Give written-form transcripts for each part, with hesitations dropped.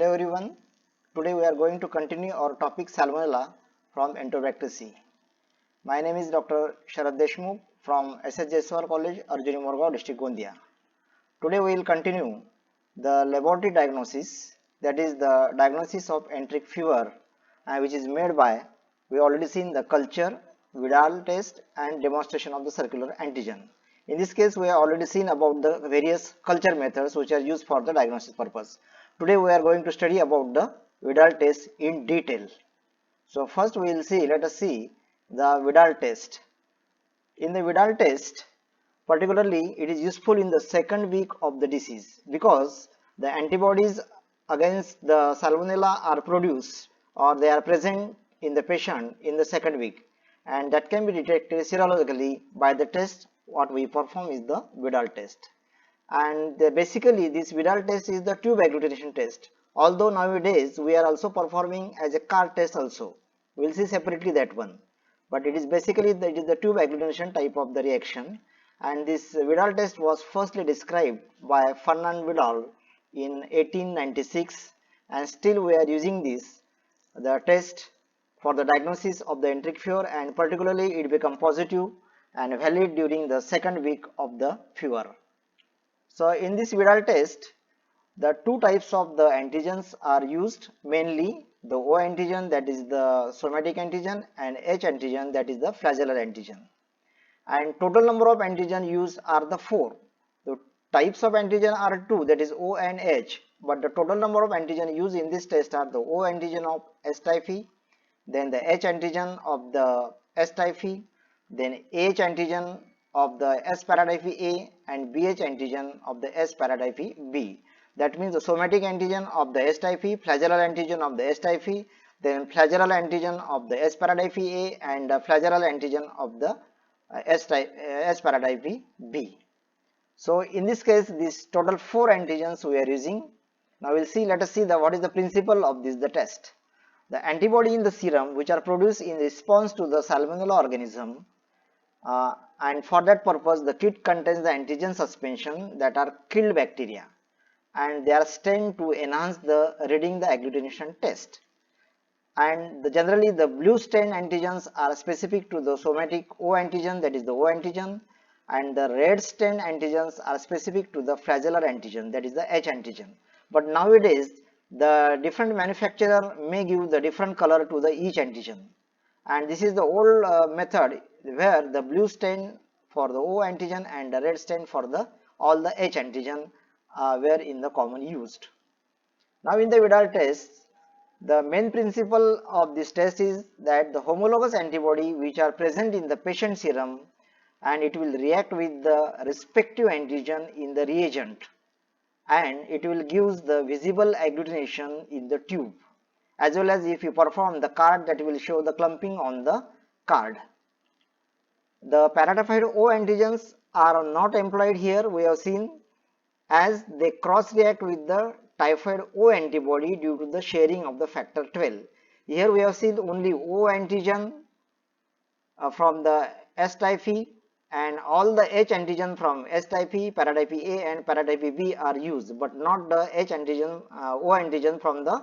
Hello everyone. Today we are going to continue our topic Salmonella from Enterobacter. My name is Dr. Sharad Deshmukh from SH Jaiswal College, Arjuni Morgaon district, Gondia. Today we will continue the laboratory diagnosis, that is the diagnosis of enteric fever, which is made by, we already seen the culture, Vidal test and demonstration of the circular antigen. In this case we have already seen about the various culture methods which are used for the diagnosis purpose. Today we are going to study about the Vidal test in detail. So first we will see, let us see the Vidal test. In the Vidal test, particularly it is useful in the second week of the disease because the antibodies against the Salmonella are produced or they are present in the patient in the second week, and that can be detected serologically by the test what we perform is the Vidal test. And basically this Vidal test is the tube agglutination test, although nowadays we are also performing as a CAR test also. We will see separately that one, but it is basically the tube agglutination type of the reaction. And this Vidal test was firstly described by Fernand Vidal in 1896, and still we are using this the test for the diagnosis of the enteric fever, and particularly it become positive and valid during the second week of the fever. So in this Vidal test, the two types of the antigens are used, mainly the O antigen, that is the somatic antigen, and H antigen, that is the flagellar antigen. And total number of antigen used are the 4. The types of antigen are 2, that is O and H, but the total number of antigen used in this test are the O antigen of S typhi, then the H antigen of the S typhi, then H antigen of the S paratyphi A, and BH antigen of the S paratyphi B. That means the somatic antigen of the S typhi, flagellar antigen of the S typhi, then flagellar antigen of the S paratyphi A, and flagellar antigen of the S paratyphi B. So in this case, this total 4 antigens we are using. Now we'll see. Let us see what is the principle of the test. The antibody in the serum which are produced in response to the Salmonella organism, and for that purpose the kit contains the antigen suspension that are killed bacteria, and they are stained to enhance the reading the agglutination test. And generally the blue stain antigens are specific to the somatic O antigen, that is the O antigen, and the red stain antigens are specific to the flagellar antigen, that is the H antigen. But nowadays the different manufacturer may give the different color to the each antigen, and this is the old method where the blue stain for the O antigen and the red stain for the all the H antigen were in the common used. Now in the Vidal test, the main principle of this test is that the homologous antibody which are present in the patient serum, and it will react with the respective antigen in the reagent, and it will give the visible agglutination in the tube, as well as if you perform the card, that will show the clumping on the card. The paratyphoid O antigens are not employed here, we have seen, as they cross react with the typhoid O antibody due to the sharing of the factor 12. Here we have seen only O antigen from the S typhi, and all the H antigen from S typhi, paratyphi A and paratyphi B are used, but not the H antigen, O antigen from the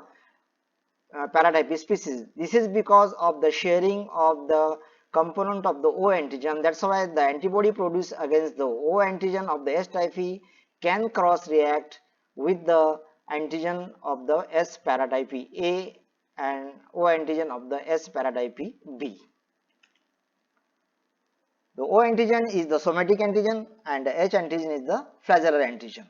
paratyphi species. This is because of the sharing of the component of the O antigen. That's why the antibody produced against the O antigen of the S typhi can cross react with the antigen of the S paratyphi A and O antigen of the S paratyphi B. The O antigen is the somatic antigen and the H antigen is the flagellar antigen.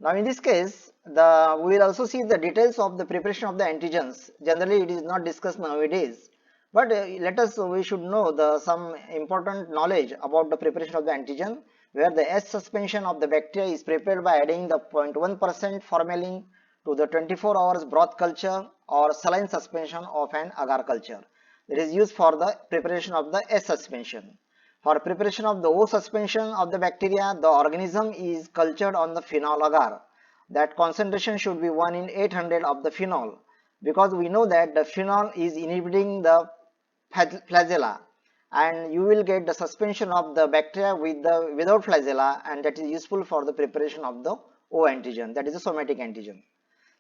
Now in this case, we will also see the details of the preparation of the antigens. Generally it is not discussed nowadays, but we should know some important knowledge about the preparation of the antigen, where the S suspension of the bacteria is prepared by adding the 0.1% formalin to the 24 hours broth culture or saline suspension of an agar culture. It is used for the preparation of the S suspension. For preparation of the O suspension of the bacteria, the organism is cultured on the phenol agar. That concentration should be 1 in 800 of the phenol, because we know that the phenol is inhibiting the flagella, and you will get the suspension of the bacteria without flagella, and that is useful for the preparation of the O antigen, that is the somatic antigen.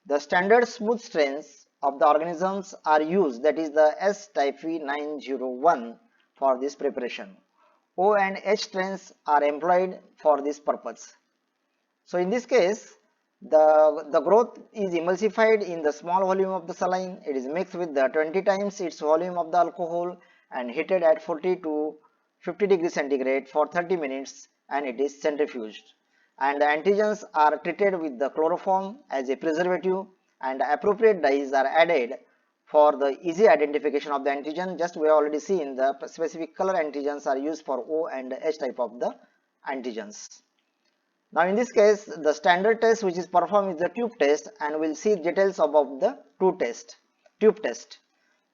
The standard smooth strains of the organisms are used, that is the S. typhi 901 for this preparation. O and H strains are employed for this purpose. So in this case, the growth is emulsified in the small volume of the saline. It is mixed with the 20 times its volume of the alcohol and heated at 40 to 50 degrees centigrade for 30 minutes, and it is centrifuged. And the antigens are treated with the chloroform as a preservative, and appropriate dyes are added for the easy identification of the antigen. Just we have already seen the specific color antigens are used for O and H type of the antigens. Now in this case, the standard test which is performed is the tube test, and we'll see details about the tube test.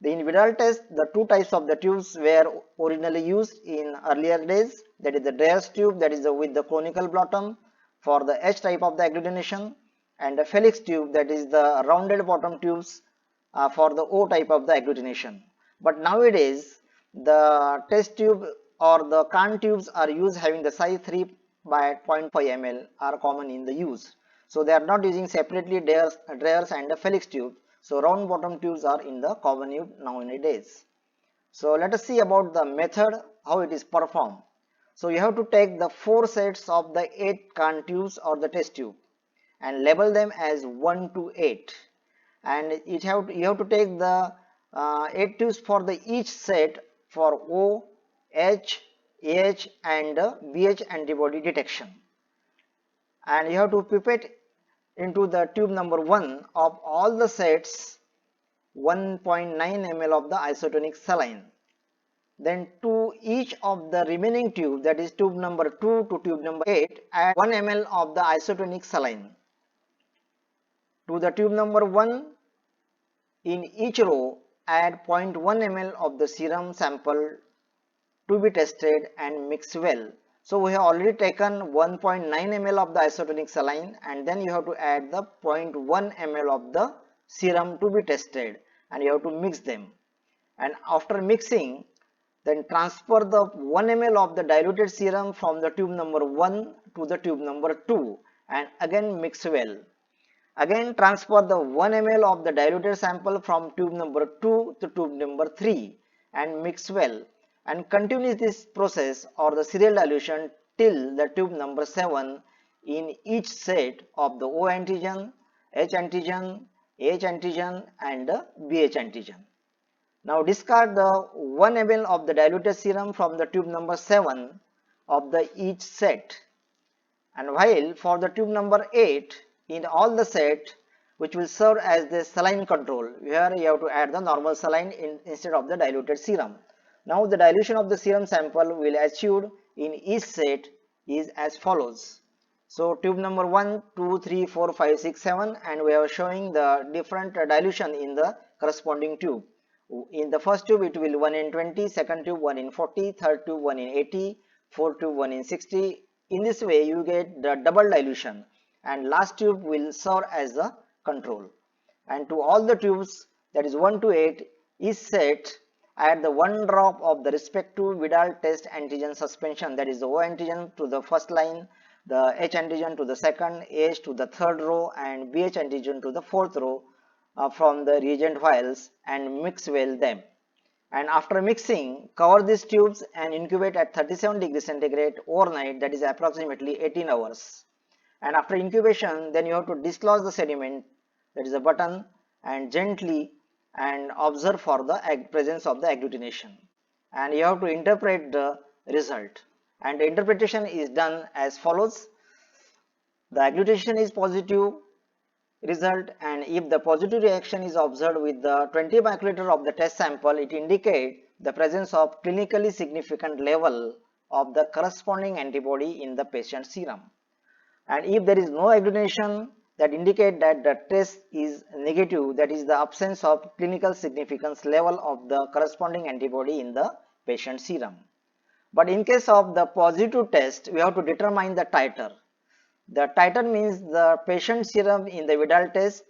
In Vidal test, the two types of the tubes were originally used in earlier days, that is the Dreyer's tube, that is with the conical bottom for the H type of the agglutination, and the Felix tube, that is the rounded bottom tubes for the O type of the agglutination. But nowadays the test tube or the Kahn tubes are used having the size 3 by 0.5 ml are common in the use. So they are not using separately Dreyer's and the Felix tube. So round bottom tubes are in the common use nowadays. So let us see about the method, how it is performed. So you have to take the 4 sets of the 8 Kahn tubes or the test tube and label them as 1 to 8. And you have to take the 8 tubes for the each set for O, H, AH and BH antibody detection. And you have to pipette into the tube number 1 of all the sets 1.9 ml of the isotonic saline. Then to each of the remaining tube, that is tube number 2 to tube number 8, add 1 ml of the isotonic saline. To the tube number 1, in each row add 0.1 ml of the serum sample to be tested and mix well. So we have already taken 1.9 ml of the isotonic saline, and then you have to add the 0.1 ml of the serum to be tested, and you have to mix them. And after mixing, then transfer the 1 ml of the diluted serum from the tube number 1 to the tube number 2 and again mix well. Again transfer the 1 ml of the diluted sample from tube number 2 to tube number 3 and mix well, and continue this process or the serial dilution till the tube number 7 in each set of the O antigen, H antigen, AH antigen and BH antigen. Now discard the 1 ml of the diluted serum from the tube number 7 of the each set, and while for the tube number 8 in all the set which will serve as the saline control, here you have to add the normal saline instead of the diluted serum. Now the dilution of the serum sample will achieved in each set is as follows. So tube number 1, 2, 3, 4, 5, 6, 7, and we are showing the different dilution in the corresponding tube. In the first tube it will 1 in 20, second tube 1 in 40, third tube 1 in 80, fourth tube 1 in 60. In this way you get the double dilution, and last tube will serve as the control. And to all the tubes, that is 1 to 8, is set add the 1 drop of the respective Vidal test antigen suspension, that is the O antigen to the first line, the H antigen to the second, AH to the third row and BH antigen to the fourth row from the reagent vials, and mix well them. And after mixing, cover these tubes and incubate at 37 degrees centigrade overnight, that is approximately 18 hours. And after incubation, then you have to dislodge the sediment, that is a button, and gently and observe for the presence of the agglutination, and you have to interpret the result, and the interpretation is done as follows. The agglutination is positive result, and if the positive reaction is observed with the 20 microliter of the test sample, it indicates the presence of clinically significant level of the corresponding antibody in the patient's serum. And if there is no agglutination, that indicate that the test is negative, that is the absence of clinical significance level of the corresponding antibody in the patient serum. But in case of the positive test, we have to determine the titer. The titer means the patient serum in the Vidal test,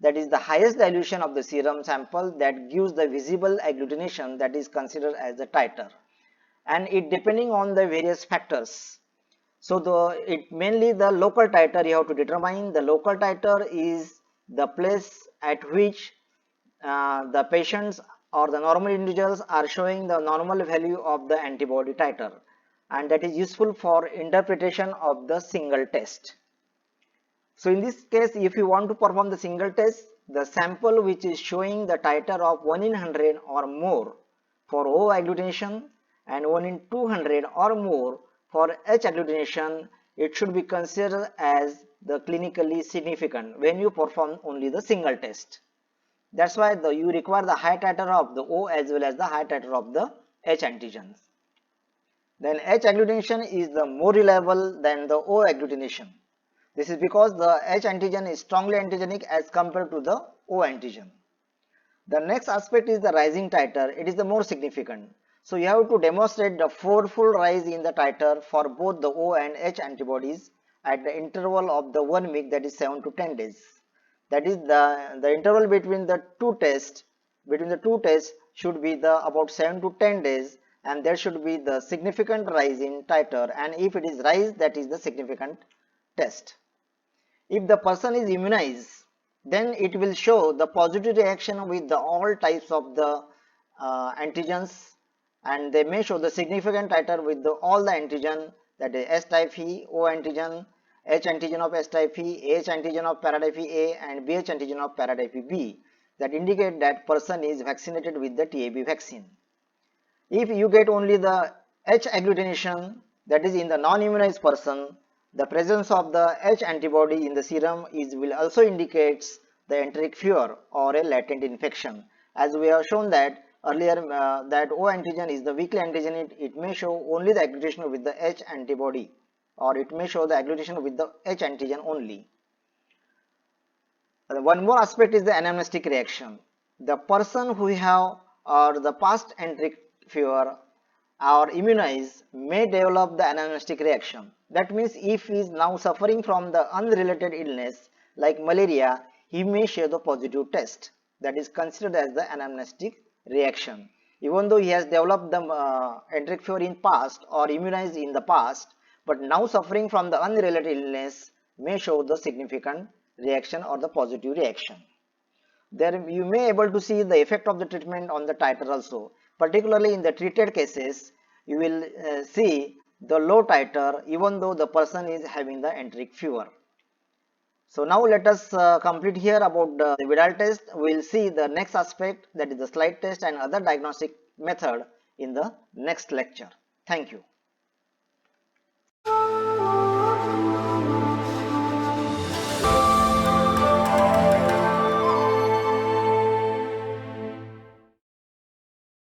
that is the highest dilution of the serum sample that gives the visible agglutination, that is considered as the titer, and it depending on the various factors. So mainly the local titer you have to determine. The local titer is the place at which the patients or the normal individuals are showing the normal value of the antibody titer, and that is useful for interpretation of the single test. So in this case, if you want to perform the single test, the sample which is showing the titer of 1 in 100 or more for O agglutination and 1 in 200 or more for H agglutination, it should be considered as the clinically significant when you perform only the single test. That's why you require the high titer of the O as well as the high titer of the H antigens. Then H agglutination is the more reliable than the O agglutination. This is because the H antigen is strongly antigenic as compared to the O antigen. The next aspect is the rising titer. It is the more significant. So you have to demonstrate the fourfold rise in the titer for both the O and H antibodies at the interval of the 1 week, that is 7 to 10 days. That is the interval between the two tests should be the about 7 to 10 days, and there should be the significant rise in titer, and if it is rise, that is the significant test. If the person is immunized, then it will show the positive reaction with all types of the antigens, and they may show the significant titer with all the antigen, that is S type E, O antigen, H antigen of S type E, H antigen of paratype A, and BH antigen of paratype B, that indicate that person is vaccinated with the TAB vaccine. If you get only the H agglutination, that is in the non-immunized person, the presence of the H antibody in the serum will also indicates the enteric fever or a latent infection. As we have shown that earlier, that O antigen is the weakly antigen, it may show only the agglutination with the H antibody, or it may show the agglutination with the H antigen only. One more aspect is the anamnestic reaction. The person who have or the past enteric fever or immunized may develop the anamnestic reaction. That means if he is now suffering from the unrelated illness like malaria, he may show the positive test. That is considered as the anamnestic reaction. Even though he has developed the enteric fever in past or immunized in the past, but now suffering from the unrelated illness may show the significant reaction or the positive reaction. There you may able to see the effect of the treatment on the titer also. Particularly in the treated cases, you will see the low titer even though the person is having the enteric fever. So now let us complete here about the Vidal test. We will see the next aspect, that is the slide test and other diagnostic method, in the next lecture. Thank you.